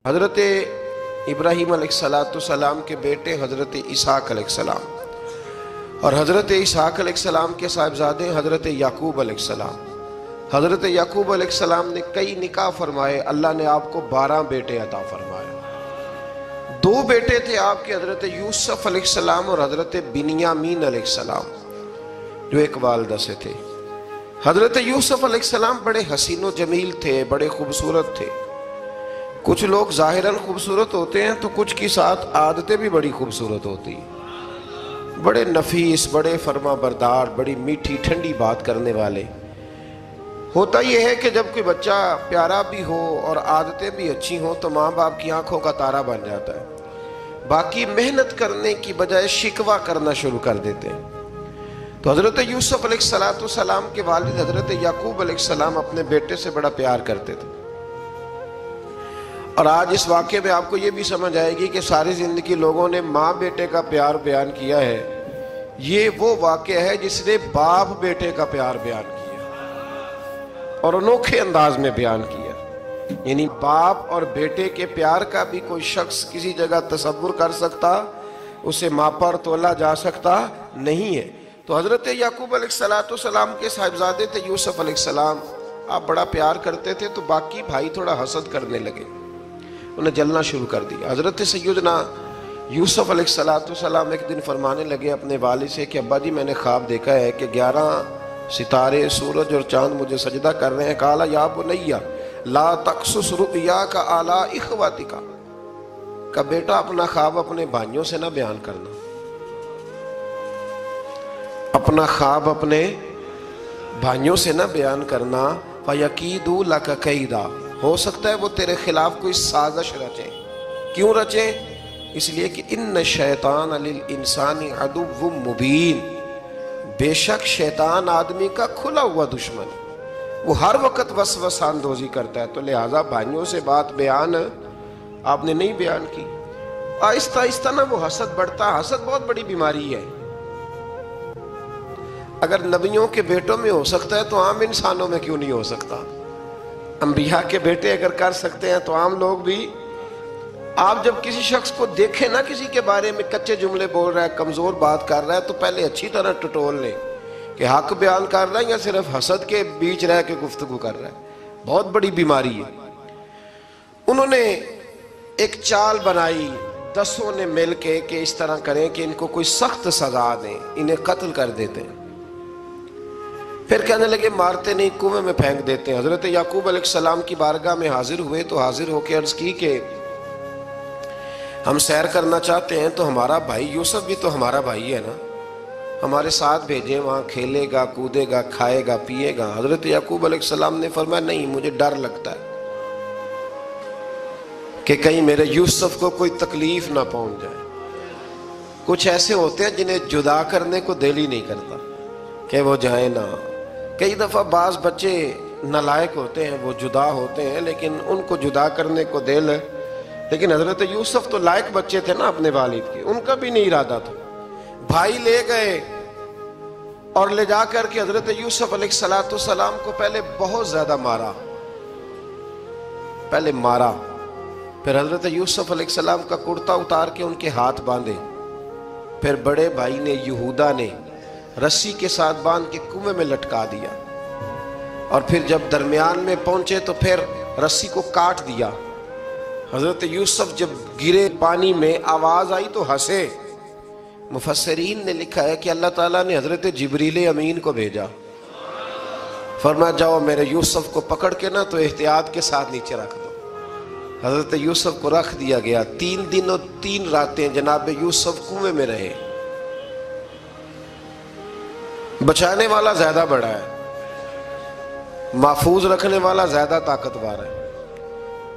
حضرت ابراہیم علیہ السلام کے بیٹے حضرت اسحاق علیہ السلام، اور حضرت اسحاق علیہ السلام کے صاحبزادے حضرت یعقوب علیہ السلام۔ حضرت یعقوب علیہ السلام نے کئی نکاح فرمائے، اللہ نے آپ کو 12 بیٹے عطا فرمائے۔ 2 بیٹے تھے آپ کے، حضرت یوسف علیہ السلام اور حضرت بنیامین علیہ السلام، جو ایک والدہ سے تھے۔ حضرت یوسف علیہ السلام بڑے حسین و جمیل تھے، بڑے خوبصورت تھے۔ کچھ لوگ ظاہراً خوبصورت ہوتے ہیں تو کچھ کی ساتھ عادتیں بھی بڑی خوبصورت ہوتی ہیں، بڑے نفیس، بڑے فرما بردار، بڑی میٹھی ٹھنڈی بات کرنے والے۔ ہوتا یہ ہے کہ جب کوئی بچہ پیارا بھی ہو اور عادتیں بھی اچھی ہوں تو ماں باپ کی آنکھوں کا تارا بن جاتا ہے، باقی محنت کرنے کی بجائے شکوہ کرنا شروع کر دیتے ہیں۔ تو حضرت یوسف علیہ السلام کے والد حضرت یعقوب علیہ السلام اپنے بیٹے سے بڑا پیار کرتے تھے۔ اور آج اس واقعے میں آپ کو یہ بھی سمجھ آئے گی کہ ساری زندگی لوگوں نے ماں بیٹے کا پیار بیان کیا ہے، یہ وہ واقعہ ہے جس نے باپ بیٹے کا پیار بیان کیا اور انوکھے انداز میں بیان کیا۔ یعنی باپ اور بیٹے کے پیار کا بھی کوئی شخص کسی جگہ تصور کر سکتا، اسے ماپا اور تولا جا سکتا نہیں ہے۔ تو حضرت یعقوب علیہ السلام کے صاحبزادے تھے یوسف علیہ السلام، آپ بڑا پیار کرتے تھے تو باقی بھائی تھوڑا حسد کرنے لگے، انہیں جلنا شروع کر دیا۔ حضرت سیدنا یوسف علیہ السلام ایک دن فرمانے لگے اپنے والد سے کہ ابا جی میں نے خواب دیکھا ہے کہ 11 ستارے، سورج اور چاند مجھے سجدہ کر رہے ہیں۔ قال یا بنی لا تقصص رؤیاک علی اخواتک، کہ بیٹا اپنا خواب اپنے بھائیوں سے نہ بیان کرنا، اپنا خواب اپنے بھائیوں سے نہ بیان کرنا۔ فَيَكِيدُوا لَكَ كَيْدًا، ہو سکتا ہے وہ تیرے خلاف کوئی سازش رچیں۔ کیوں رچیں؟ اس لیے کہ ان شیطان للانسان عدو مبین، بے شک شیطان آدمی کا کھلا ہوا دشمن، وہ ہر وقت وسوسہ اندوزی کرتا ہے۔ تو لہٰذا بھائیوں سے بات بیان آپ نے نہیں بیان کی۔ آہستہ آہستہ نا وہ حسد بڑھتا، حسد بہت بڑی بیماری ہے۔ اگر نبیوں کے بیٹوں میں ہو سکتا ہے تو عام انسانوں میں کیوں نہیں ہو سکتا؟ انبیاء کے بیٹے اگر کر سکتے ہیں تو عام لوگ بھی۔ آپ جب کسی شخص کو دیکھیں نا کسی کے بارے میں کچے جملے بول رہا ہے، کمزور بات کر رہا ہے، تو پہلے اچھی طرح ٹٹول لیں کہ حق بیان کر رہا ہے یا صرف حسد کے بیچ رہ کے گفتگو کر رہا ہے۔ بہت بڑی بیماری ہے۔ انہوں نے ایک چال بنائی 10 نے مل کے کہ اس طرح کریں کہ ان کو کوئی سخت سزا دیں، انہیں قتل کر دیتے ہیں۔ پھر کہنے لگے مارتے نہیں، کنویں میں پھینک دیتے ہیں۔ حضرت یعقوب علیہ السلام کی بارگاہ میں حاضر ہوئے تو حاضر ہو کے عرض کی کہ ہم سیر کرنا چاہتے ہیں تو ہمارا بھائی یوسف بھی تو ہمارا بھائی ہے نا، ہمارے ساتھ بھیجیں، وہاں کھیلے گا، کودے گا، کھائے گا، پیے گا۔ حضرت یعقوب علیہ السلام نے فرمایا نہیں، مجھے ڈر لگتا ہے کہ کہیں میرے یوسف کو کوئی تکلیف نہ پہنچ جائے۔ کچھ ایسے ہوتے ہیں جنہیں جدا کرنے کو دل ہی نہیں کرتا کہ وہ جائیں نہ۔ کئی دفعہ بعض بچے نالائق ہوتے ہیں، وہ جدا ہوتے ہیں لیکن ان کو جدا کرنے کو دل، لیکن حضرت یوسف تو لائق بچے تھے نا اپنے والد کے، ان کا بھی نہیں ارادہ تھا۔ بھائی لے گئے اور لے جا کر کے حضرت یوسف علیہ السلام کو پہلے بہت زیادہ مارا، پھر حضرت یوسف علیہ السلام کا کرتا اتار کے ان کے ہاتھ باندھے، پھر بڑے بھائی نے یہودا نے رسی کے ساتھ باندھ کے کنویں میں لٹکا دیا، اور پھر جب درمیان میں پہنچے تو پھر رسی کو کاٹ دیا۔ حضرت یوسف جب گرے پانی میں آواز آئی تو ہنسے۔ مفسرین نے لکھا ہے کہ اللہ تعالیٰ نے حضرت جبریل امین کو بھیجا، فرمایا جاؤ میرے یوسف کو پکڑ کے نا تو احتیاط کے ساتھ نیچے رکھ دو۔ حضرت یوسف کو رکھ دیا گیا۔ 3 دن اور 3 راتیں جناب یوسف کنویں میں رہے۔ بچانے والا زیادہ بڑا ہے، محفوظ رکھنے والا زیادہ طاقتور ہے۔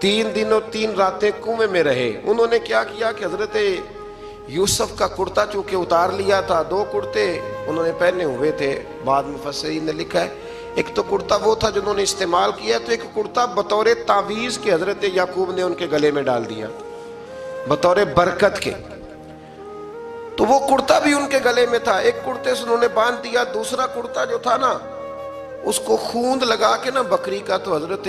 3 دن اور 3 راتیں کنویں میں رہے۔ انہوں نے کیا کیا کہ حضرت یوسف کا کرتا چونکہ اتار لیا تھا، 2 کرتے انہوں نے پہنے ہوئے تھے، بعد مفسرین نے لکھا ہے ایک تو کرتا وہ تھا جنہوں نے استعمال کیا، تو ایک کرتا بطور تعویذ کے حضرت یعقوب نے ان کے گلے میں ڈال دیا بطور برکت کے، تو وہ کرتا بھی ان کے گلے میں تھا۔ ایک کرتے سے انہوں نے باندھ دیا، دوسرا کرتا جو تھا نا اس کو خوند لگا کے نا بکری کا، تو حضرت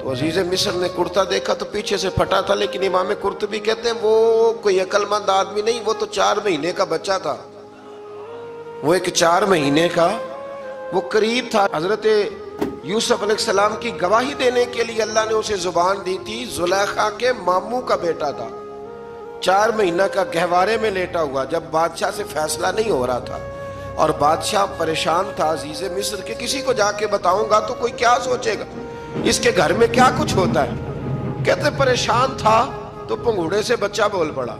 تو عزیز مصر نے کرتا دیکھا تو پیچھے سے پھٹا تھا، لیکن امام قرطبی کہتے ہیں وہ کوئی عقل مند آدمی نہیں، وہ تو 4 مہینے کا بچہ تھا، وہ ایک 4 مہینے کا وہ قریب تھا۔ حضرت یوسف علیہ السلام کی گواہی دینے کے لیے اللہ نے اسے زبان دی تھی، زلیخا کے ماموں کا بیٹا تھا، 4 مہینہ کا گہوارے میں لیٹا ہوا، جب بادشاہ سے فیصلہ نہیں ہو رہا تھا اور بادشاہ پریشان تھا عزیز مصر کہ کسی کو جا کے بتاؤں گا تو کوئی کیا سوچے گا، اس کے گھر میں کیا کچھ ہوتا ہے۔ کہتے پریشان تھا تو پنگوڑے سے بچہ بول پڑا،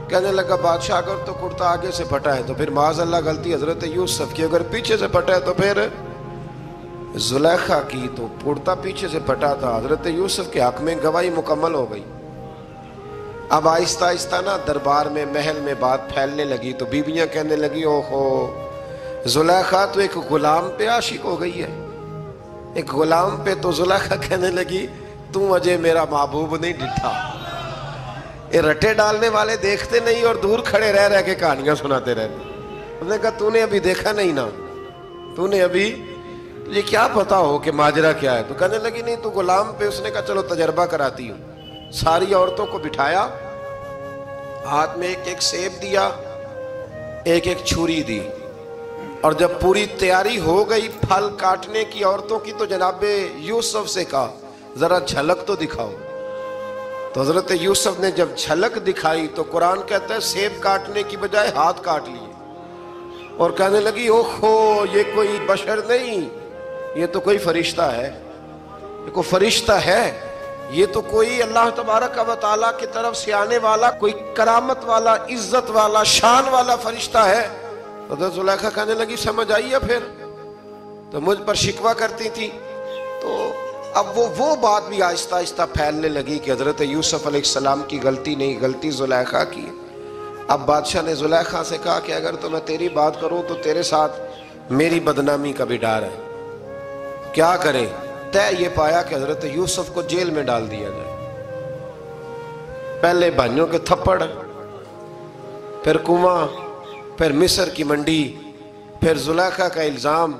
کہنے لگا بادشاہ اگر تو کرتا آگے سے پھٹا ہے تو پھر معاذ اللہ غلطی حضرت یوسف کی، اگر پیچھے سے پھٹا ہے تو پھر زلیخا کی، تو کرتا پیچھے سے پھٹا تھا، حضرت یوسف کے حق میں گواہی مکمل ہو گئی۔ اب آہستہ آہستہ نا دربار میں محل میں بات پھیلنے لگی، تو بیویاں کہنے لگی اوہو زلیخا تو ایک غلام پہ عاشق ہو گئی ہے، ایک غلام پہ۔ تو زلیخا کہنے لگی تم اجے میرا محبوب نہیں ڈٹھا۔ یہ رٹے ڈالنے والے دیکھتے نہیں اور دور کھڑے رہ رہ کے کہانیاں سناتے رہتے۔ انہوں نے کہا تو نے ابھی دیکھا نہیں نا، تو نے ابھی یہ کیا پتا ہو کہ ماجرا کیا ہے؟ تو کہنے لگی نہیں تو غلام پہ۔ اس نے کہا چلو تجربہ کراتی ہوں۔ ساری عورتوں کو بٹھایا، ہاتھ میں ایک ایک سیب دیا، ایک ایک چھری دی، اور جب پوری تیاری ہو گئی پھل کاٹنے کی عورتوں کی، تو جناب یوسف سے کہا ذرا جھلک تو دکھاؤ۔ تو حضرت یوسف نے جب جھلک دکھائی تو قرآن کہتا ہے سیب کاٹنے کی بجائے ہاتھ کاٹ لیے، اور کہنے لگی اوہو یہ کوئی بشر نہیں، یہ تو کوئی فرشتہ ہے، یہ کوئی فرشتہ ہے، یہ تو کوئی اللہ تبارک و تعالیٰ کی طرف سے آنے والا کوئی کرامت والا، عزت والا، شان والا فرشتہ ہے۔ حضرت زلیخا کہنے لگی سمجھ آئی ہے پھر تو مجھ پر شکوہ کرتی تھی۔ تو اب وہ بات بھی آہستہ آہستہ پھیلنے لگی کہ حضرت یوسف علیہ السلام کی غلطی نہیں، غلطی زلیخا کی۔ اب بادشاہ نے زلیخا سے کہا کہ اگر تو میں تیری بات کروں تو تیرے ساتھ میری بدنامی کا بھی ڈر ہے، کیا کرے؟ طے یہ پایا کہ حضرت یوسف کو جیل میں ڈال دیا جائے۔ پہلے بھائیوں کے تھپڑ، پھر کنواں، پھر مصر کی منڈی، پھر زلیخا کا الزام،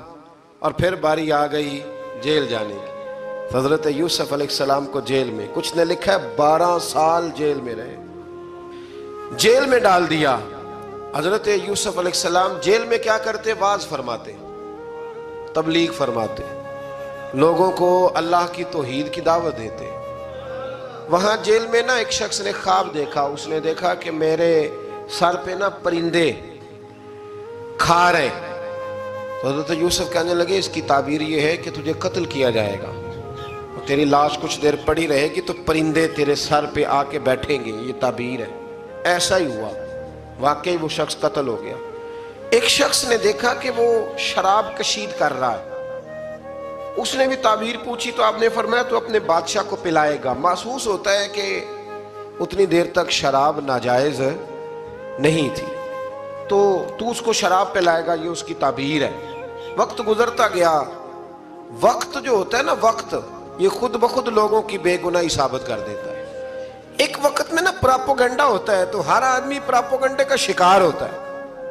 اور پھر باری آ گئی جیل جانے کی۔ حضرت یوسف علیہ السلام کو جیل میں، کچھ نے لکھا ہے 12 سال جیل میں رہے، جیل میں ڈال دیا۔ حضرت یوسف علیہ السلام جیل میں کیا کرتے؟ واعظ فرماتے، تبلیغ فرماتے، لوگوں کو اللہ کی توحید کی دعوت دیتے۔ وہاں جیل میں نا ایک شخص نے خواب دیکھا، اس نے دیکھا کہ میرے سر پہ نا پرندے کھا رہے۔ تو حضرت یوسف کہنے لگے اس کی تعبیر یہ ہے کہ تجھے قتل کیا جائے گا، تیری لاش کچھ دیر پڑی رہے گی تو پرندے تیرے سر پہ آ کے بیٹھیں گے، یہ تعبیر ہے۔ ایسا ہی ہوا، واقعی وہ شخص قتل ہو گیا۔ ایک شخص نے دیکھا کہ وہ شراب کشید کر رہا ہے، اس نے بھی تعبیر پوچھی تو آپ نے فرمایا تو اپنے بادشاہ کو پلائے گا۔ محسوس ہوتا ہے کہ اتنی دیر تک شراب ناجائز نہیں تھی، تو اس کو شراب پلائے گا، یہ اس کی تعبیر ہے۔ وقت گزرتا گیا، وقت جو ہوتا ہے نا، وقت یہ خود بخود لوگوں کی بے گناہی ثابت کر دیتا ہے۔ ایک وقت میں نا پراپوگنڈا ہوتا ہے تو ہر آدمی پراپوگنڈے کا شکار ہوتا ہے،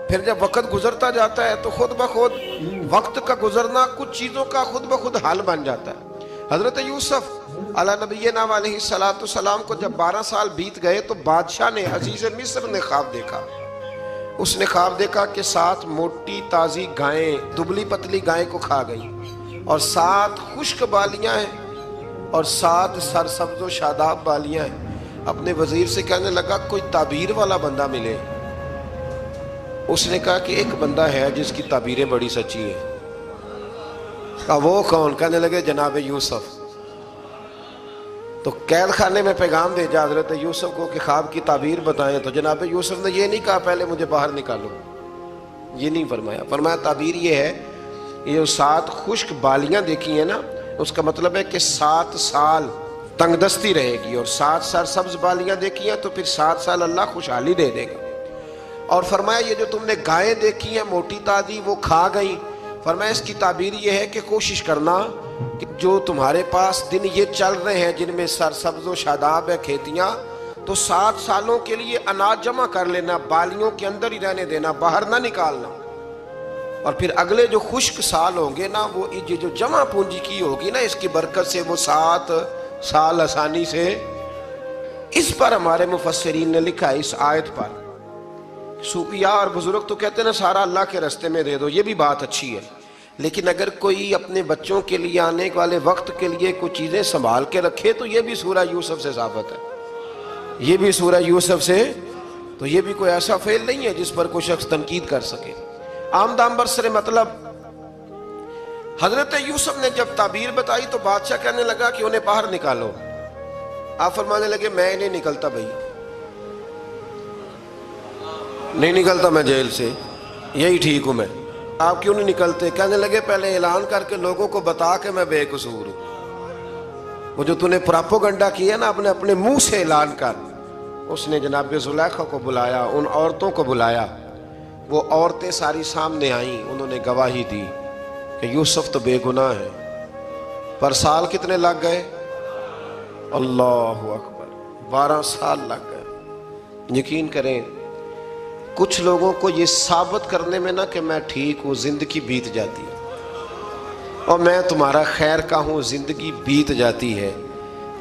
پھر جب وقت گزرتا جاتا ہے تو خود بخود وقت کا گزرنا کچھ چیزوں کا خود بخود حل بن جاتا ہے۔ حضرت یوسف علی نبینا علیہ السلام کو جب 12 سال بیت گئے تو بادشاہ نے، عزیز مصر نے خواب دیکھا۔ اس نے خواب دیکھا کہ 7 موٹی تازی گائیں دبلی پتلی گائیں کو کھا گئی، اور 7 خشک بالیاں ہیں اور 7 سرسبز و شاداب بالیاں ہیں۔ اپنے وزیر سے کہنے لگا کوئی تعبیر والا بندہ ملے۔ اس نے کہا کہ ایک بندہ ہے جس کی تعبیریں بڑی سچی ہیں۔ کہا وہ کون؟ کہنے لگے جناب یوسف۔ تو قید خانے میں پیغام بھیجا حضرت یوسف کو کہ خواب کی تعبیر بتائیں، تو جناب یوسف نے یہ نہیں کہا پہلے مجھے باہر نکالو، یہ نہیں فرمایا۔ فرمایا تعبیر یہ ہے، یہ جو 7 خشک بالیاں دیکھی ہیں نا، اس کا مطلب ہے کہ 7 سال تنگ دستی رہے گی، اور 7 سرسبز بالیاں دیکھی ہیں تو پھر 7 سال اللہ خوشحالی دے دے گا۔ اور فرمایا یہ جو تم نے گائیں دیکھی ہیں موٹی تازی وہ کھا گئیں، فرمایا اس کی تعبیر یہ ہے کہ کوشش کرنا کہ جو تمہارے پاس دن یہ چل رہے ہیں جن میں سرسبز و شاداب ہے کھیتیاں، تو 7 سالوں کے لیے اناج جمع کر لینا، بالیوں کے اندر ہی رہنے دینا، باہر نہ نکالنا۔ اور پھر اگلے جو خشک سال ہوں گے نا، وہ یہ جو جمع پونجی کی ہوگی نا، اس کی برکت سے وہ 7 سال آسانی سے، اس پر ہمارے مفسرین نے لکھا ہے، اس آیت پر صوفیاء اور بزرگ تو کہتے ہیں نا سارا اللہ کے راستے میں دے دو، یہ بھی بات اچھی ہے، لیکن اگر کوئی اپنے بچوں کے لیے آنے والے وقت کے لیے کوئی چیزیں سنبھال کے رکھے تو یہ بھی سورہ یوسف سے ثابت ہے، یہ بھی سورہ یوسف سے، تو یہ بھی کوئی ایسا فعل نہیں ہے جس پر کوئی شخص تنقید کر سکے۔ آمدام برسر مطلب حضرت یوسف نے جب تعبیر بتائی تو بادشاہ کہنے لگا کہ انہیں باہر نکالو۔ آپ فرمانے لگے میں نہیں نکلتا بھائی، نہیں نکلتا میں جیل سے، یہی ٹھیک ہوں میں۔ آپ کیوں نہیں نکلتے؟ کہنے لگے پہلے اعلان کر کے لوگوں کو بتا کہ میں بے قصور ہوں، وہ جو تو نے پراپوگنڈا کیا نا اپنے منہ سے اعلان کر۔ اس نے جناب زلیخا کو بلایا، ان عورتوں کو بلایا، وہ عورتیں ساری سامنے آئیں، انہوں نے گواہی دی کہ یوسف تو بے گناہ ہے، پر سال کتنے لگ گئے؟ اللہ اکبر، 12 سال لگ گئے۔ یقین کریں کچھ لوگوں کو یہ ثابت کرنے میں نا کہ میں ٹھیک ہوں، زندگی بیت جاتی ہے، اور میں تمہارا خیر کا ہوں، زندگی بیت جاتی ہے۔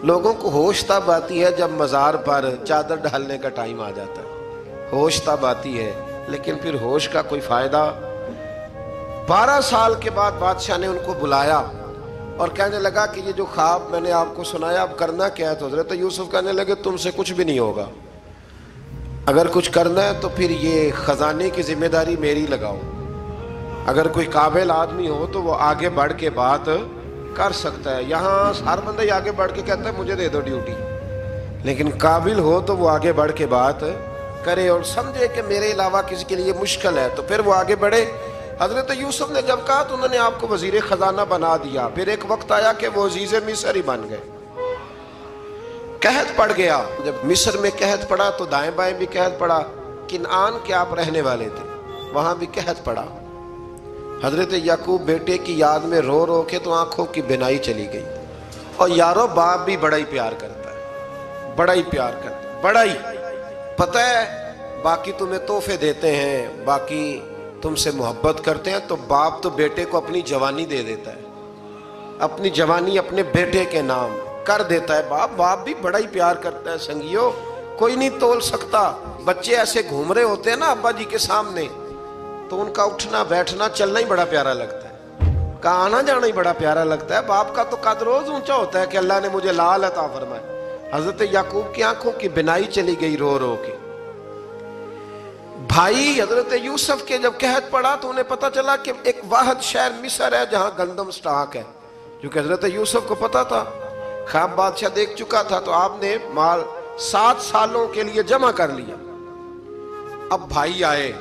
لوگوں کو ہوش تب آتی ہے جب مزار پر چادر ڈالنے کا ٹائم آ جاتا ہے، ہوش تب آتی ہے، لیکن پھر ہوش کا کوئی فائدہ۔ 12 سال کے بعد بادشاہ نے ان کو بلایا اور کہنے لگا کہ یہ جو خواب میں نے آپ کو سنایا اب کرنا کیا ہے؟ تو حضرت یوسف کہنے لگے تم سے کچھ بھی نہیں ہوگا، اگر کچھ کرنا ہے تو پھر یہ خزانے کی ذمہ داری میری لگاؤ، اگر کوئی قابل آدمی ہو تو وہ آگے بڑھ کے بات کر سکتا ہے۔ یہاں ہر بندہ ہی آگے بڑھ کے کہتا ہے مجھے دے دو ڈیوٹی، لیکن قابل ہو تو وہ آگے بڑھ کے بات کرے اور سمجھے کہ میرے علاوہ کسی کے لیے مشکل ہے تو پھر وہ آگے بڑھے۔ حضرت یوسف نے جب کہا تو انہوں نے آپ کو وزیر خزانہ بنا دیا، پھر ایک وقت آیا کہ وہ عزیز مصر ہی بن گئے۔ قحط پڑ گیا، جب مصر میں قحط پڑا تو دائیں بائیں بھی قحط پڑا، کنعان کے آپ رہنے والے تھے، وہاں بھی قحط پڑا۔ حضرت یعقوب بیٹے کی یاد میں رو رو کے تو آنکھوں کی بینائی چلی گئی۔ اور یارو باپ بھی بڑا ہی پیار کرتا ہے، بڑا ہی پیار کرتا ہے، بڑا ہی، پتہ ہے باقی تمہیں تحفے دیتے ہیں، باقی تم سے محبت کرتے ہیں، تو باپ تو بیٹے کو اپنی جوانی دے دیتا ہے، اپنی جوانی اپنے بیٹے کے نام کر دیتا ہے۔ باپ بھی بڑا ہی پیار کرتا ہے۔ سنگیو کوئی نہیں تول سکتا، بچے ایسے گھوم رہے ہوتے ہیں نا ابا جی کے سامنے تو ان کا اٹھنا بیٹھنا چلنا ہی بڑا پیارا لگتا ہے، کا آنا جانا ہی بڑا پیارا لگتا ہے۔ باپ کا تو قد روز اونچا ہوتا ہے کہ اللہ نے مجھے لال عطا فرمائے۔ حضرت یعقوب کی آنکھوں کی بینائی چلی گئی رو رو کے۔ بھائی حضرت یوسف کے جب قحط پڑا تو انہیں پتا چلا کہ ایک واحد شہر مصر ہے جہاں گندم سٹاک ہے، کیونکہ حضرت یوسف کو پتا تھا، خواب بادشاہ دیکھ چکا تھا، تو آپ نے مال 7 سالوں کے لیے جمع کر لیا۔ اب بھائی آئے،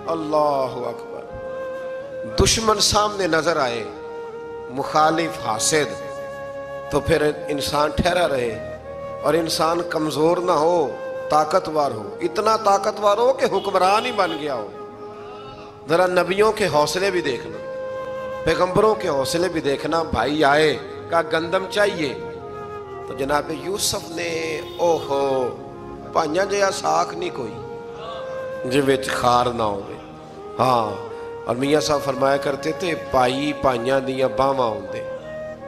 اللہ اکبر، دشمن سامنے نظر آئے، مخالف حاسد، تو پھر انسان ٹھہرا رہے اور انسان کمزور نہ ہو، طاقتور ہو، اتنا طاقتور ہو کہ حکمران ہی بن گیا ہو۔ ذرا نبیوں کے حوصلے بھی دیکھنا، پیغمبروں کے حوصلے بھی دیکھنا۔ بھائی آئے، کہا گندم چاہیے، تو جناب یوسف نے اوہو پائیاں جیا ساکھ نہیں کوئی جو وچ خار نہ ہوئے۔ ہاں، اور میاں صاحب فرمایا کرتے تھے پائی پائیاں دیاں باواں ہوندے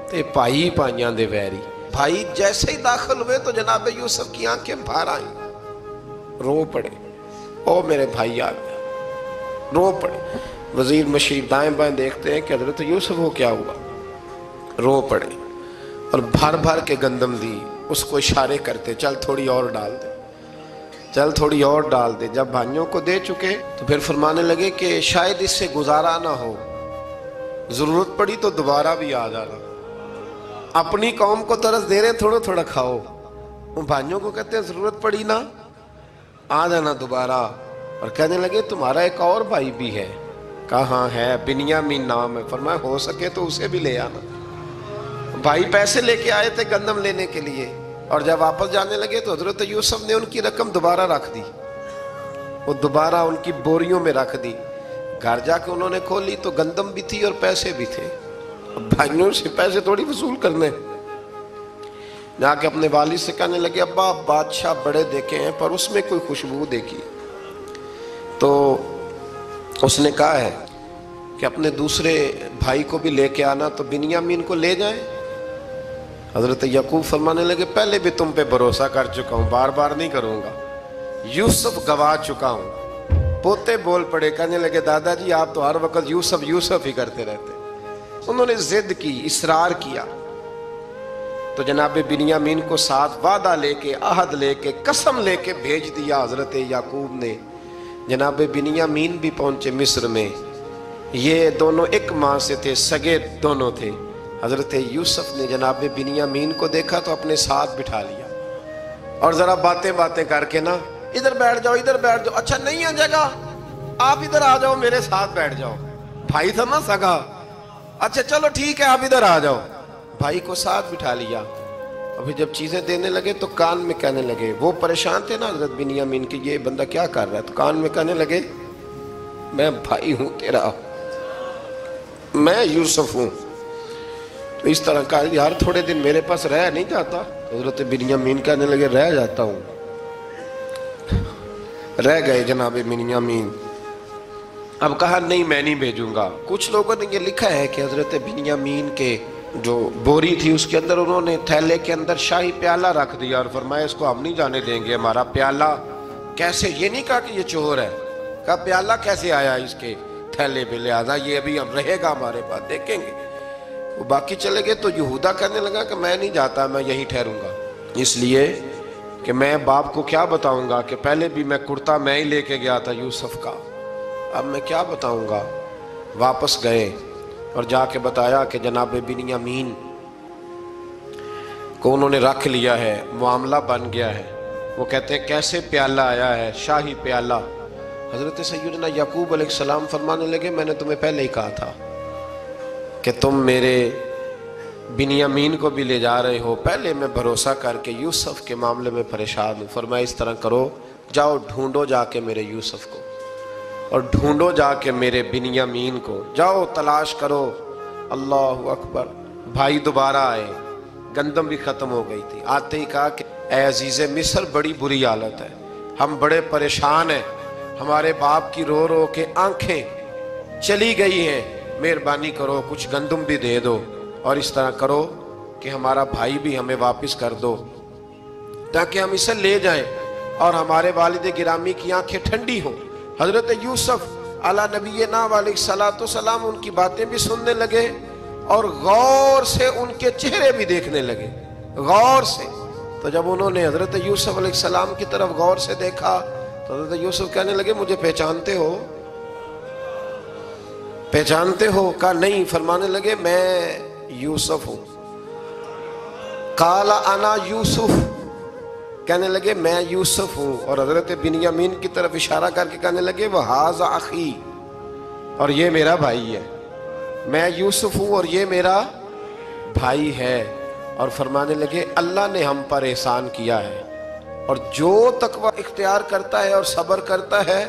تے پائی پائیاں دے ویری۔ بھائی جیسے ہی داخل ہوئے تو جناب یوسف کی آنکھیں بھر آئیں، رو پڑے، او میرے بھائی آ گیا، رو پڑے۔ وزیر مشیر دائیں بائیں دیکھتے ہیں کہ حضرت یوسف کو کیا ہوا، رو پڑے اور بھر بھر کے گندم دی، اس کو اشارے کرتے چل تھوڑی اور ڈال دے، چل تھوڑی اور ڈال دے۔ جب بھائیوں کو دے چکے تو پھر فرمانے لگے کہ شاید اس سے گزارا نہ ہو، ضرورت پڑی تو دوبارہ بھی آ جانا، اپنی قوم کو ترس دے رہے تھوڑا تھوڑا کھاؤ۔ ان بھائیوں کو کہتے ہیں ضرورت پڑی نا آ جانا دوبارہ۔ اور کہنے لگے تمہارا ایک اور بھائی بھی ہے، کہاں ہے؟ بنیامین نام ہے۔ فرمایا ہو سکے تو اسے بھی لے آنا۔ بھائی پیسے لے کے آئے تھے گندم لینے کے لیے، اور جب واپس جانے لگے تو حضرت یوسف نے ان کی رقم دوبارہ رکھ دی، وہ دوبارہ ان کی بوریوں میں رکھ دی۔ گھر جا کے انہوں نے کھولی تو گندم بھی تھی اور پیسے بھی تھے۔ بھائیوں سے پیسے تھوڑی وصول کرنے، جا کے اپنے والد سے کہنے لگے ابا بادشاہ بڑے دیکھے ہیں پر اس میں کوئی خوشبو دیکھی، تو اس نے کہا ہے کہ اپنے دوسرے بھائی کو بھی لے کے آنا تو بنیامین کو لے جائیں؟ حضرت یعقوب فرمانے لگے پہلے بھی تم پہ بھروسہ کر چکا ہوں، بار بار نہیں کروں گا، یوسف گوا چکا ہوں۔ پوتے بول پڑے، کہنے لگے دادا جی آپ تو ہر وقت یوسف یوسف ہی کرتے رہتے۔ انہوں نے ضد کی، اصرار کیا، تو جناب بنیامین کو ساتھ وعدہ لے کے، عہد لے کے، قسم لے کے بھیج دیا حضرت یعقوب نے۔ جناب بنیامین بھی پہنچے مصر میں، یہ دونوں ایک ماں سے تھے، سگے دونوں تھے۔ حضرت یوسف نے جناب بنیامین کو دیکھا تو اپنے ساتھ بٹھا لیا، اور ذرا باتیں کر کے نا، ادھر بیٹھ جاؤ، ادھر بیٹھ جاؤ، اچھا نہیں ہے جگہ، آپ ادھر آ جاؤ، میرے ساتھ بیٹھ جاؤ۔ بھائی تھا نا سگا، اچھا چلو ٹھیک ہے آپ ادھر آ جاؤ، بھائی کو ساتھ بٹھا لیا۔ ابھی جب چیزیں دینے لگے تو کان میں کہنے لگے، وہ پریشان تھے نا حضرت بنیامین کہ یہ بندہ کیا کر رہا ہے، تو کان میں کہنے لگے میں بھائی ہوں تیرا، میں یوسف ہوں۔ تو اس طرح کہا یار تھوڑے دن میرے پاس رہ نہیں جاتا؟ حضرت بنیامین کہنے لگے رہ جاتا ہوں۔ رہ گئے جناب بنیامین۔ اب کہا نہیں میں نہیں بھیجوں گا۔ کچھ لوگوں نے یہ لکھا ہے کہ حضرت بنیامین کے جو بوری تھی اس کے اندر انہوں نے تھیلے کے اندر شاہی پیالہ رکھ دیا اور فرمایا اس کو ہم نہیں جانے دیں گے، ہمارا پیالہ کیسے، یہ نہیں کہا کہ یہ چور ہے، کہا پیالہ کیسے آیا اس کے تھیلے پہ، لہذا یہ ابھی ہم رہے گا ہمارے پاس، دیکھیں گے۔ وہ باقی چلے گئے تو یہودا کہنے لگا کہ میں نہیں جاتا، میں یہیں ٹھہروں گا، اس لیے کہ میں باپ کو کیا بتاؤں گا کہ پہلے بھی میں کرتا میں ہی لے کے گیا تھا یوسف کا، اب میں کیا بتاؤں گا۔ واپس گئے اور جا کے بتایا کہ جناب بنیامین کو انہوں نے رکھ لیا ہے، معاملہ بن گیا ہے۔ وہ کہتے ہیں کیسے پیالہ آیا ہے، شاہی پیالہ۔ حضرت سیدنا یعقوب علیہ السلام فرمانے لگے میں نے تمہیں پہلے ہی کہا تھا کہ تم میرے بنیامین کو بھی لے جا رہے ہو، پہلے میں بھروسہ کر کے یوسف کے معاملے میں پریشان ہوں۔ فرمایا اس طرح کرو، جاؤ ڈھونڈو جا کے میرے یوسف کو، اور ڈھونڈو جا کے میرے بنیامین کو، جاؤ تلاش کرو۔ اللہ اکبر۔ بھائی دوبارہ آئے، گندم بھی ختم ہو گئی تھی، آتے ہی کہا کہ اے عزیز مصر بڑی بری حالت ہے، ہم بڑے پریشان ہیں، ہمارے باپ کی رو رو کے آنکھیں چلی گئی ہیں، مہربانی کرو کچھ گندم بھی دے دو، اور اس طرح کرو کہ ہمارا بھائی بھی ہمیں واپس کر دو تاکہ ہم اسے لے جائیں اور ہمارے والد گرامی کی آنکھیں ٹھنڈی ہوں۔ حضرت یوسف علی نبینا علیہ الصلوۃ والسلام ان کی باتیں بھی سننے لگے اور غور سے ان کے چہرے بھی دیکھنے لگے، غور سے۔ تو جب انہوں نے حضرت یوسف علیہ السلام کی طرف غور سے دیکھا تو حضرت یوسف کہنے لگے مجھے پہچانتے ہو، پہچانتے ہو؟ کہا نہیں۔ فرمانے لگے میں یوسف ہوں۔ قال انا یوسف، کہنے لگے میں یوسف ہوں، اور حضرت بنیامین کی طرف اشارہ کر کے کہنے لگے وہذا اخی، اور یہ میرا بھائی ہے، میں یوسف ہوں اور یہ میرا بھائی ہے۔ اور فرمانے لگے اللہ نے ہم پر احسان کیا ہے، اور جو تقوی اختیار کرتا ہے اور صبر کرتا ہے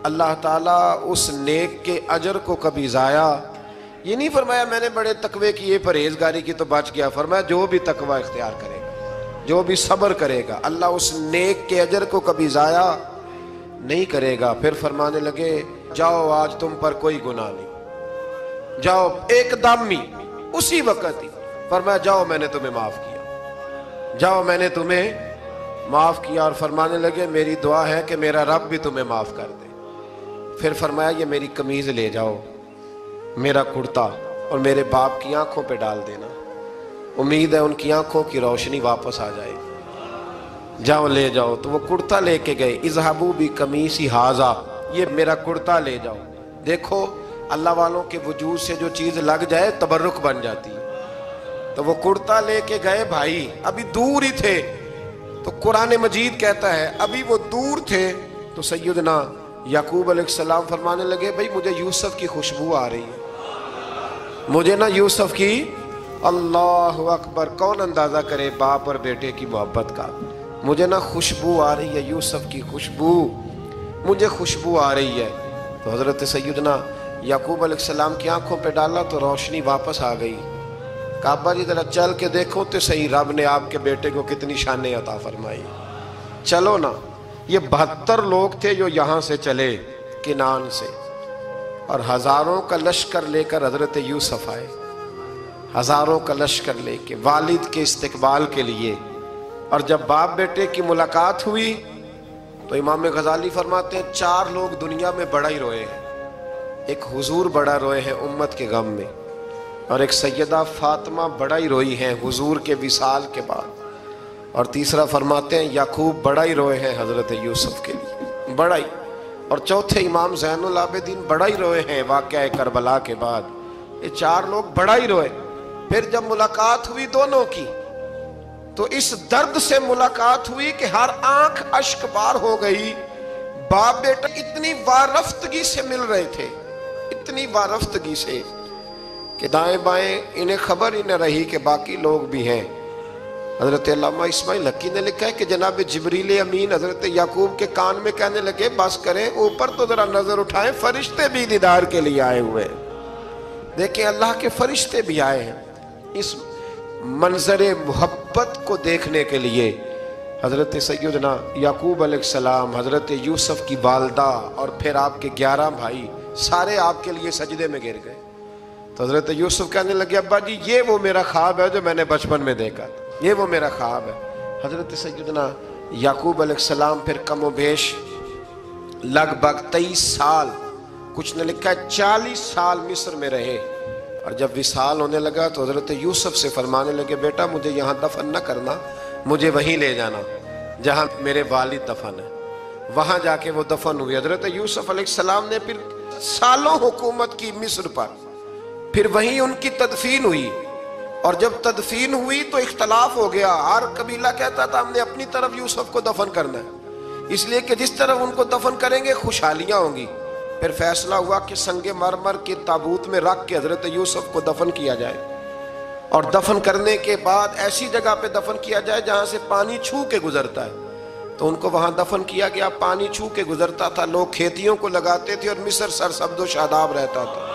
اللہ تعالیٰ اس نیک کے اجر کو کبھی ضائع، یہ نہیں فرمایا میں نے بڑے تقوی کیے پرہیزگاری کی تو بچ گیا، فرمایا جو بھی تقوی اختیار کرے گا، جو بھی صبر کرے گا، اللہ اس نیک کے اجر کو کبھی ضائع نہیں کرے گا۔ پھر فرمانے لگے جاؤ آج تم پر کوئی گناہ نہیں، جاؤ ایک دم ہی اسی وقت ہی فرمایا جاؤ میں نے تمہیں معاف کیا، جاؤ میں نے تمہیں معاف کیا۔ اور فرمانے لگے میری دعا ہے کہ میرا رب بھی تمہیں معاف کر دے۔ پھر فرمایا یہ میری قمیض لے جاؤ، میرا کرتا، اور میرے باپ کی آنکھوں پہ ڈال دینا، امید ہے ان کی آنکھوں کی روشنی واپس آ جائے، جاؤ لے جاؤ۔ تو وہ کرتا لے کے گئے، اذهبوا بقمیصی ھذا، یہ میرا کرتا لے جاؤ۔ دیکھو اللہ والوں کے وجود سے جو چیز لگ جائے تبرک بن جاتی ہے۔ تو وہ کرتا لے کے گئے، بھائی ابھی دور ہی تھے، تو قرآن مجید کہتا ہے ابھی وہ دور تھے تو سیدنا یعقوب علیہ السلام فرمانے لگے بھائی مجھے یوسف کی خوشبو آ رہی ہے، مجھے نا یوسف کی، اللہ اکبر، کون اندازہ کرے باپ اور بیٹے کی محبت کا، مجھے نا خوشبو آ رہی ہے، یوسف کی خوشبو، مجھے خوشبو آ رہی ہے۔ تو حضرت سیدنا یعقوب علیہ السلام کی آنکھوں پہ ڈالا تو روشنی واپس آ گئی۔ کعبہ جی ذرا چل کے دیکھو تو صحیح رب نے آپ کے بیٹے کو کتنی شانیں عطا فرمائی۔ چلو نا، یہ 72 لوگ تھے جو یہاں سے چلے کنان سے، اور ہزاروں کا لشکر لے کر حضرت یوسف آئے، ہزاروں کا لشکر لے کے والد کے استقبال کے لیے۔ اور جب باپ بیٹے کی ملاقات ہوئی تو امام غزالی فرماتے ہیں 4 لوگ دنیا میں بڑا ہی روئے ہیں۔ ایک حضور بڑا روئے ہیں امت کے غم میں، اور ایک سیدہ فاطمہ بڑا ہی روئی ہیں حضور کے وصال کے بعد، اور تیسرا فرماتے ہیں یعقوب بڑا ہی روئے ہیں حضرت یوسف کے لیے، بڑا ہی، اور چوتھے امام زین العابدین بڑا ہی روئے ہیں واقعہ کربلا کے بعد۔ یہ 4 لوگ بڑا ہی روئے۔ پھر جب ملاقات ہوئی دونوں کی تو اس درد سے ملاقات ہوئی کہ ہر آنکھ اشک بار ہو گئی۔ باپ بیٹا اتنی وارفتگی سے مل رہے تھے، اتنی وارفتگی سے کہ دائیں بائیں انہیں خبر ہی نہ رہی کہ باقی لوگ بھی ہیں۔ حضرت علامہ اسماعیل حقی نے لکھا ہے کہ جناب جبریل امین حضرت یعقوب کے کان میں کہنے لگے بس کریں، اوپر تو ذرا نظر اٹھائیں، فرشتے بھی دیدار کے لیے آئے ہوئے ہیں۔ دیکھیں اللہ کے فرشتے بھی آئے ہیں اس منظر محبت کو دیکھنے کے لیے۔ حضرت سیدنا یعقوب علیہ السلام، حضرت یوسف کی والدہ اور پھر آپ کے 11 بھائی سارے آپ کے لیے سجدے میں گر گئے۔ تو حضرت یوسف کہنے لگے ابا جی یہ وہ میرا خواب ہے جو میں نے بچپن میں دیکھا تھا، یہ وہ میرا خواب ہے۔ حضرت سیدنا یعقوب علیہ السلام پھر کم و بیش لگ بھگ 23 سال، کچھ نے لکھا ہے 40 سال مصر میں رہے، اور جب وصال ہونے لگا تو حضرت یوسف سے فرمانے لگے بیٹا مجھے یہاں دفن نہ کرنا، مجھے وہیں لے جانا جہاں میرے والد دفن ہے۔ وہاں جا کے وہ دفن ہوئے۔ حضرت یوسف علیہ السلام نے پھر سالوں حکومت کی مصر پر، پھر وہیں ان کی تدفین ہوئی، اور جب تدفین ہوئی تو اختلاف ہو گیا۔ ہر قبیلہ کہتا تھا ہم نے اپنی طرف یوسف کو دفن کرنا ہے، اس لیے کہ جس طرف ان کو دفن کریں گے خوشحالیاں ہوں گی۔ پھر فیصلہ ہوا کہ سنگ مرمر کے تابوت میں رکھ کے حضرت یوسف کو دفن کیا جائے، اور دفن کرنے کے بعد ایسی جگہ پہ دفن کیا جائے جہاں سے پانی چھو کے گزرتا ہے۔ تو ان کو وہاں دفن کیا گیا، پانی چھو کے گزرتا تھا، لوگ کھیتیوں کو لگاتے تھے اور مصر سرسبز و شاداب رہتا تھا۔